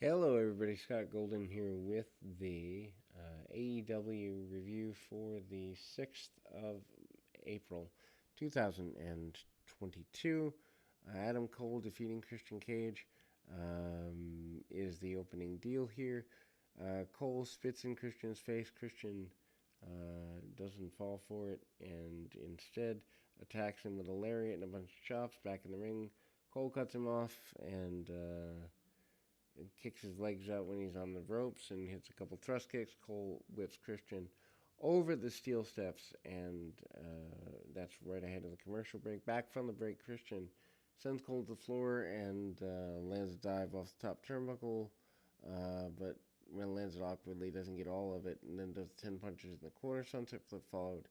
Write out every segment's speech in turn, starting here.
Hello, everybody. Scott Golden here with the AEW review for the 6th of April, 2022. Adam Cole defeating Christian Cage is the opening deal here. Cole spits in Christian's face. Christian doesn't fall for it and instead attacks him with a lariat and a bunch of chops back in the ring. Cole cuts him off and kicks his legs out when he's on the ropes and hits a couple thrust kicks. Cole whips Christian over the steel steps, and that's right ahead of the commercial break. Back from the break, Christian sends Cole to the floor and lands a dive off the top turnbuckle, but when lands it awkwardly, doesn't get all of it, and then does 10 punches in the corner. Sunset flip followed,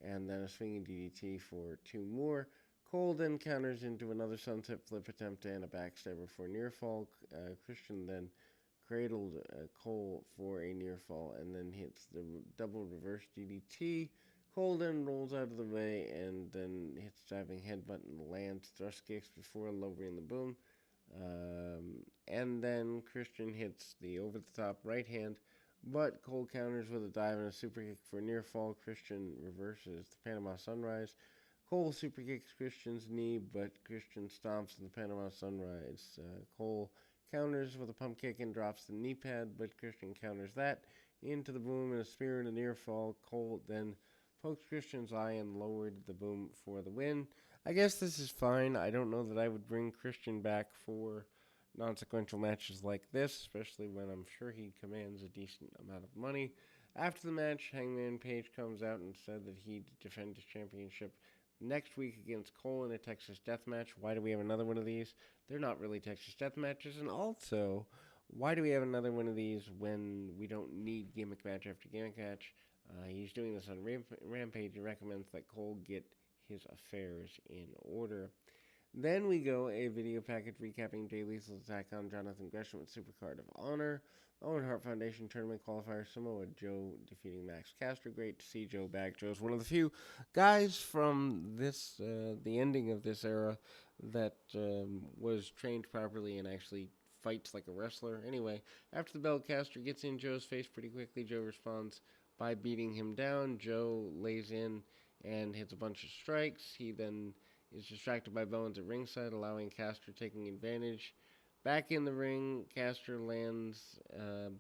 and then a swinging DDT for two more. Cole then counters into another sunset flip attempt and a backstabber for a near fall. Christian then cradled Cole for a near fall and then hits the double reverse DDT. Cole then rolls out of the way and then hits diving headbutt and lands thrust kicks before lowering the boom. And then Christian hits the over the top right hand, but Cole counters with a dive and a super kick for a near fall. Christian reverses the Panama Sunrise. Cole super kicks Christian's knee, but Christian stomps in the Panama Sunrise. Cole counters with a pump kick and drops the knee pad, but Christian counters that into the boom and a spear and a near fall. Cole then pokes Christian's eye and lowered the boom for the win. I guess this is fine. I don't know that I would bring Christian back for non-sequential matches like this, especially when I'm sure he commands a decent amount of money. After the match, Hangman Page comes out and said that he'd defend his championship next week against Cole in a Texas death match. Why do we have another one of these? They're not really Texas death matches. And also, why do we have another one of these when we don't need gimmick match after gimmick match? He's doing this on Rampage and recommends that Cole get his affairs in order. Then we go a video package recapping Jay Lethal's attack on Jonathan Gresham with Supercard of Honor. Owen Hart Foundation Tournament Qualifier, Samoa Joe defeating Max Caster. Great to see Joe back. Joe's one of the few guys from this, the ending of this era, that was trained properly and actually fights like a wrestler. Anyway, after the bell, Caster gets in Joe's face pretty quickly. Joe responds by beating him down. Joe lays in and hits a bunch of strikes. He then is distracted by Bowens at ringside, allowing Caster taking advantage. Back in the ring, Caster lands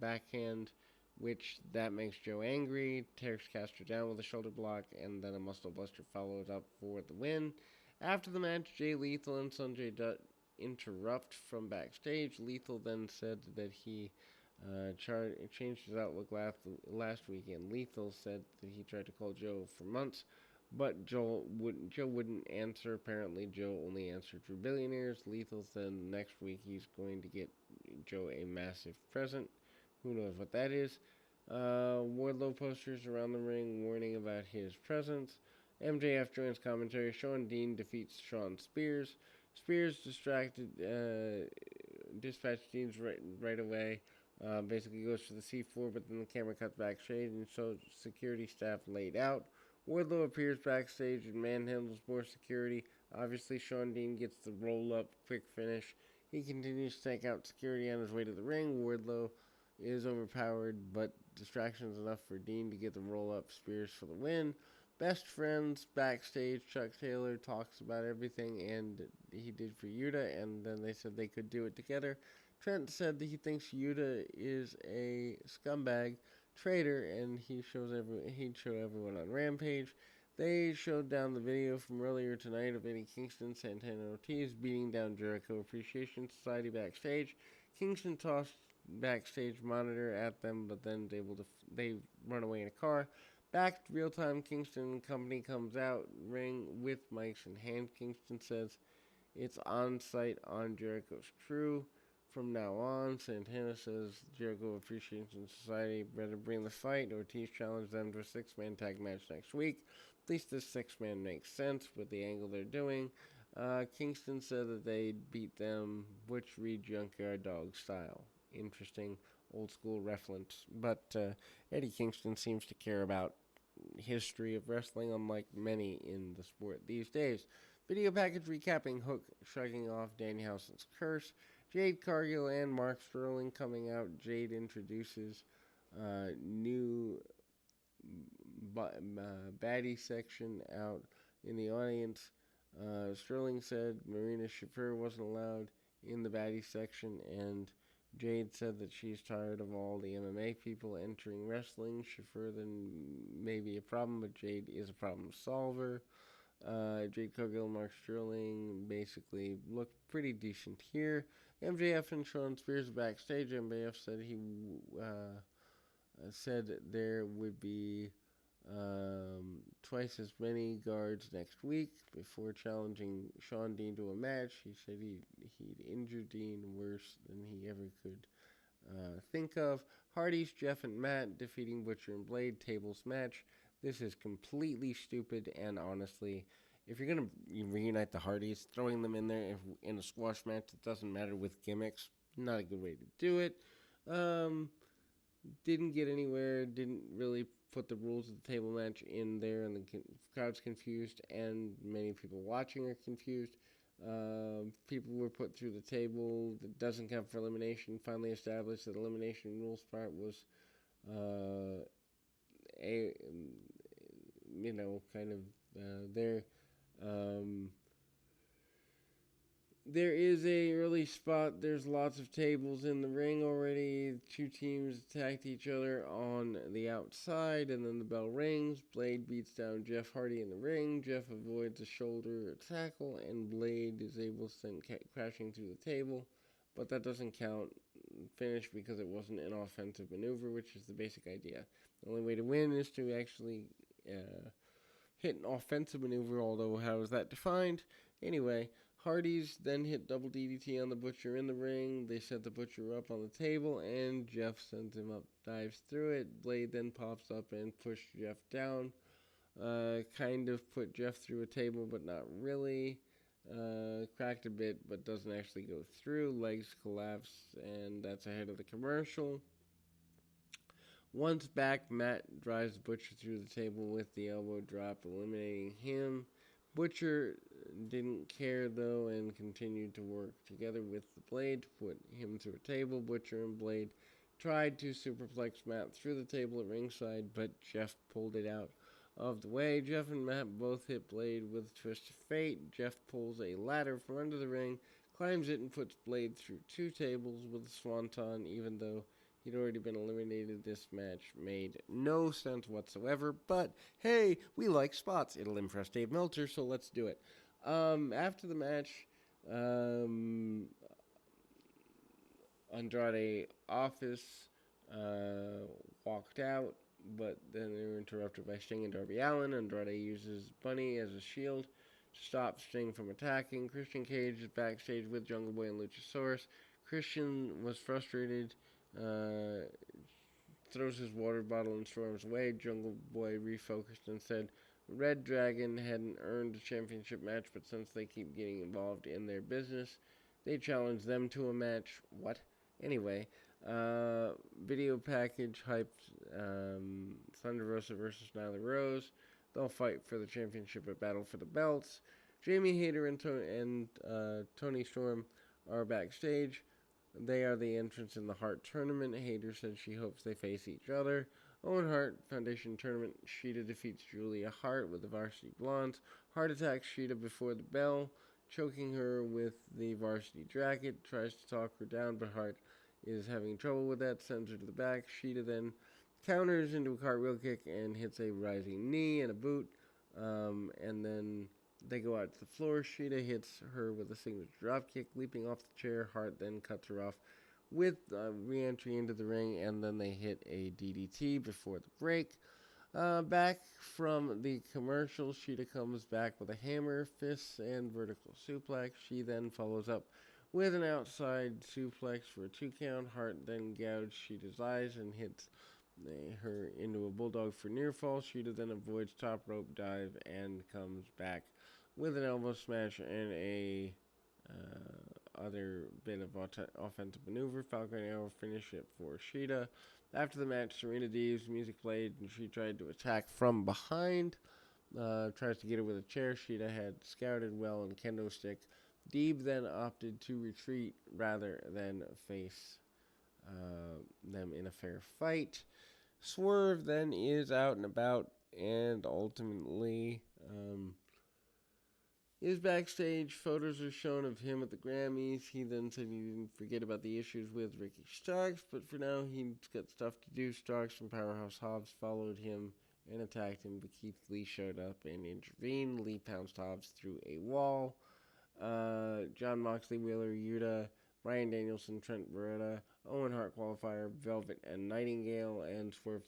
backhand, which that makes Joe angry, tears Caster down with a shoulder block, and then a muscle buster follows up for the win. After the match, Jay Lethal and Sanjay Dutt interrupt from backstage. Lethal then said that he changed his outlook last weekend. Lethal said that he tried to call Joe for months, but Joe wouldn't answer. Apparently, Joe only answered for billionaires. Lethal said next week he's going to get Joe a massive present. Who knows what that is? Wardlow posters around the ring warning about his presence. MJF joins commentary. Sean Dean defeats Sean Spears. Spears dispatched Dean's right away. Basically goes for the C4, but then the camera cuts backstage and shows security staff laid out. Wardlow appears backstage and manhandles more security. Obviously, Sean Dean gets the roll-up quick finish. He continues to take out security on his way to the ring. Wardlow is overpowered, but distractions enough for Dean to get the roll-up Spears for the win. Best friends backstage. Chuck Taylor talks about everything and he did for Yuta, and then they said they could do it together. Trent said that he thinks Yuta is a scumbag traitor, and he'd show everyone on Rampage. They showed down the video from earlier tonight of Eddie Kingston, Santana Ortiz beating down Jericho Appreciation Society backstage. Kingston tossed backstage monitor at them, but then they run away in a car. Back real time, Kingston and company comes out, ring with mics in hand. Kingston says it's on site on Jericho's crew. From now on, Santana says Jericho Appreciation Society better bring the fight. Ortiz challenged them to a six-man tag match next week. At least this six-man makes sense with the angle they're doing. Kingston said that they beat them Butch Reed Junkyard Dog style. Interesting old-school reference. But Eddie Kingston seems to care about history of wrestling, unlike many in the sport these days. Video package recapping Hook shrugging off Danny Housen's curse. Jade Cargill and Mark Sterling coming out. Jade introduces new baddie section out in the audience. Sterling said Marina Shafir wasn't allowed in the baddie section, and Jade said that she's tired of all the MMA people entering wrestling. Shafir then may be a problem, but Jade is a problem solver. Jade Cargill and Mark Sterling basically looked pretty decent here. MJF and Sean Spears backstage. MJF said he said there would be twice as many guards next week before challenging Sean Dean to a match. He said he'd injured Dean worse than he ever could think of. Hardy's Jeff and Matt defeating Butcher and Blade tables match. This is completely stupid, and honestly, if you're going to reunite the Hardys, throwing them in there in a squash match that doesn't matter with gimmicks, not a good way to do it. Didn't get anywhere, didn't really put the rules of the table match in there, and the crowd's confused, and many people watching are confused. People were put through the table that doesn't count for elimination. Finally established that elimination rules part was there. There is a early spot. There's lots of tables in the ring already. Two teams attacked each other on the outside, and then the bell rings. Blade beats down Jeff Hardy in the ring. Jeff avoids a shoulder tackle, and Blade is able to send crashing through the table. But that doesn't count finish because it wasn't an offensive maneuver, which is the basic idea. The only way to win is to actually hit an offensive maneuver, although how is that defined? Anyway, Hardy's then hit double DDT on the Butcher in the ring. They set the Butcher up on the table, and Jeff sends him up, dives through it. Blade then pops up and pushed Jeff down. Kind of put Jeff through a table, but not really. Cracked a bit, but doesn't actually go through. Legs collapse, and that's ahead of the commercial. Once back, Matt drives Butcher through the table with the elbow drop, eliminating him. Butcher didn't care, though, and continued to work together with the Blade to put him through a table. Butcher and Blade tried to superplex Matt through the table at ringside, but Jeff pulled it out of the way. Jeff and Matt both hit Blade with a twist of fate. Jeff pulls a ladder from under the ring, climbs it, and puts Blade through two tables with a swanton, even though he'd already been eliminated. This match made no sense whatsoever, but hey, we like spots. It'll impress Dave Meltzer, so let's do it. After the match, Andrade Office walked out, but then they were interrupted by Sting and Darby Allin. Andrade uses Bunny as a shield to stop Sting from attacking. Christian Cage is backstage with Jungle Boy and Luchasaurus. Christian was frustrated, throws his water bottle and storms away. Jungle Boy refocused and said Red Dragon hadn't earned a championship match, but since they keep getting involved in their business, they challenged them to a match. What? Anyway, video package hyped Thunder Rosa versus Nyla Rose. They'll fight for the championship at Battle for the Belts. Jamie Hayter and Toni Storm are backstage. They are the entrants in the Hart tournament. Hayter said she hopes they face each other. Owen Hart Foundation tournament. Sheeta defeats Julia Hart with the Varsity Blondes. Hart attacks Sheeta before the bell, choking her with the varsity jacket. Tries to talk her down, but Hart is having trouble with that. Sends her to the back. Sheeta then counters into a cartwheel kick and hits a rising knee and a boot. And then they go out to the floor. Sheeta hits her with a signature dropkick, leaping off the chair. Hart then cuts her off with re-entry into the ring, and then they hit a DDT before the break. Back from the commercial, Sheeta comes back with a hammer, fists, and vertical suplex. She then follows up with an outside suplex for a 2 count. Hart then gouges Sheeta's eyes and hits her into a bulldog for near fall. Sheeta then avoids top rope dive and comes back with an elbow smash and a other bit of offensive maneuver. Falcon Arrow finish it for Sheeta. After the match, Serena Deeb's music played and she tried to attack from behind. Tries to get her with a chair. Sheeta had scouted well and kendo stick Deeb then opted to retreat rather than face them in a fair fight. Swerve then is out and about and ultimately is backstage. Photos are shown of him at the Grammys. He then said he didn't forget about the issues with Ricky Starks, but for now he's got stuff to do. Starks and Powerhouse Hobbs followed him and attacked him, but Keith Lee showed up and intervened. Lee pounced Hobbs through a wall. John Moxley, Wheeler Yuta, Bryan Danielson, Trent Beretta, Owen Hart qualifier, Velvet and Nightingale, and Swerve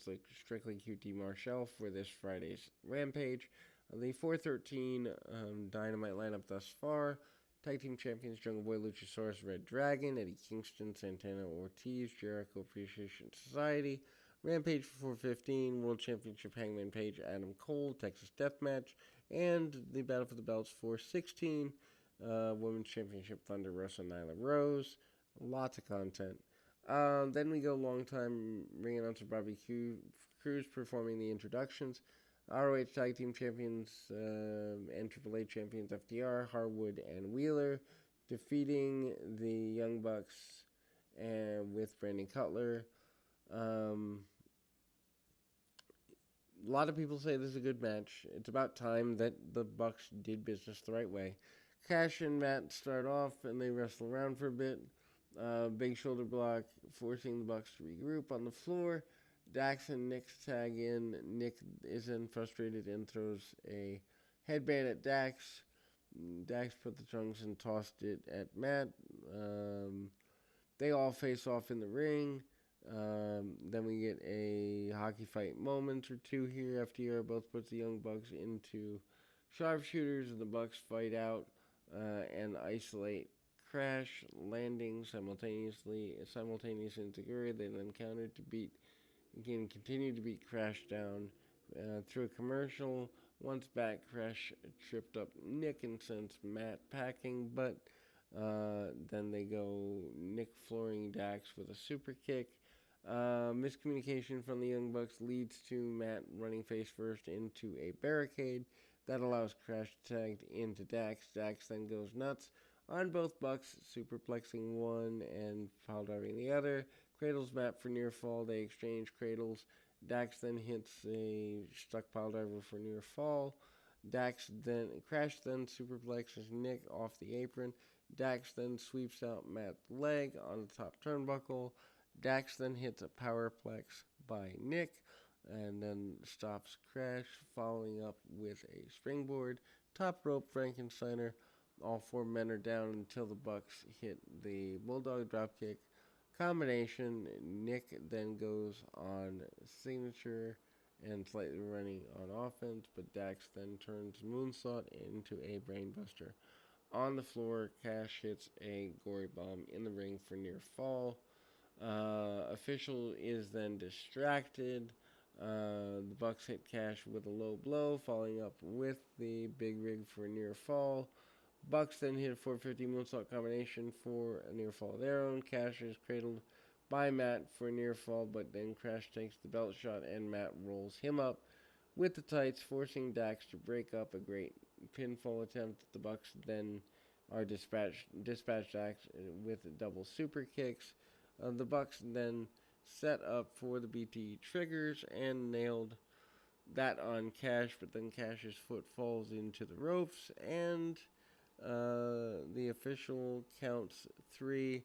Strictly QT Marshall for this Friday's Rampage. The 413 Dynamite lineup thus far: Tag Team Champions Jungle Boy, Luchasaurus, Red Dragon, Eddie Kingston, Santana Ortiz, Jericho Appreciation Society. Rampage for 415, World Championship Hangman Page, Adam Cole, Texas Deathmatch, and the Battle for the Belts for 16, Women's Championship Thunder Rosa, Nyla Rose. Lots of content. Then we go long time ring announcer Bobby Cruz performing the introductions. ROH Tag Team Champions and AAA Champions FTR, Harwood, and Wheeler defeating the Young Bucks and with Brandon Cutler. A lot of people say this is a good match. It's about time that the Bucks did business the right way. Cash and Matt start off and they wrestle around for a bit. Big shoulder block, forcing the Bucks to regroup on the floor. Dax and Nick tag in. Nick is then frustrated and throws a headband at Dax. Dax put the trunks and tossed it at Matt. They all face off in the ring. Then we get a hockey fight moment or two here. FTR both puts the Young Bucks into sharpshooters, and the Bucks fight out and isolate Crash, landing simultaneously into Guri. They then countered to continue to beat Crash down through a commercial. Once back, Crash tripped up Nick and sends Matt packing, but then they go Nick flooring Dax with a super kick. Miscommunication from the Young Bucks leads to Matt running face first into a barricade. That allows Crash to tag into Dax. Dax then goes nuts on both Bucks, superplexing one and pile driving the other. Cradles Matt for near fall. They exchange cradles. Dax then hits a stuck pile driver for near fall. Crash then superplexes Nick off the apron. Dax then sweeps out Matt's leg on the top turnbuckle. Dax then hits a powerplex by Nick and then stops Crash, following up with a springboard. Top rope Frankensteiner. All four men are down until the Bucks hit the Bulldog dropkick combination. Nick then goes on signature and slightly running on offense, but Dax then turns moonsault into a brainbuster. On the floor, Cash hits a gory bomb in the ring for near fall. Official is then distracted. The Bucks hit Cash with a low blow, following up with the big rig for near fall. Bucks then hit a 450 moonsault combination for a near fall of their own. Cash is cradled by Matt for a near fall, but then Crash takes the belt shot and Matt rolls him up with the tights, forcing Dax to break up. A great pinfall attempt. The Bucks then are dispatched Dax with double super kicks. The Bucks then set up for the BT triggers and nailed that on Cash, but then Cash's foot falls into the ropes, and the official counts 3.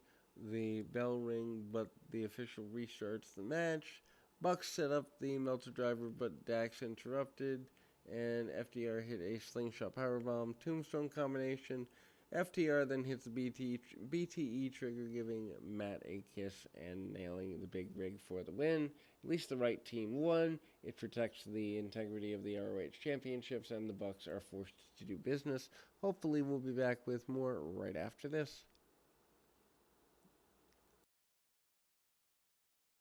The bell ring, but the official restarts the match. Bucks set up the Meltzer driver, but Dax interrupted, and FTR hit a slingshot powerbomb tombstone combination. FTR then hits the BTE trigger, giving Matt a kiss and nailing the big rig for the win. At least the right team won. It protects the integrity of the ROH championships, and the Bucks are forced to do business. Hopefully we'll be back with more right after this.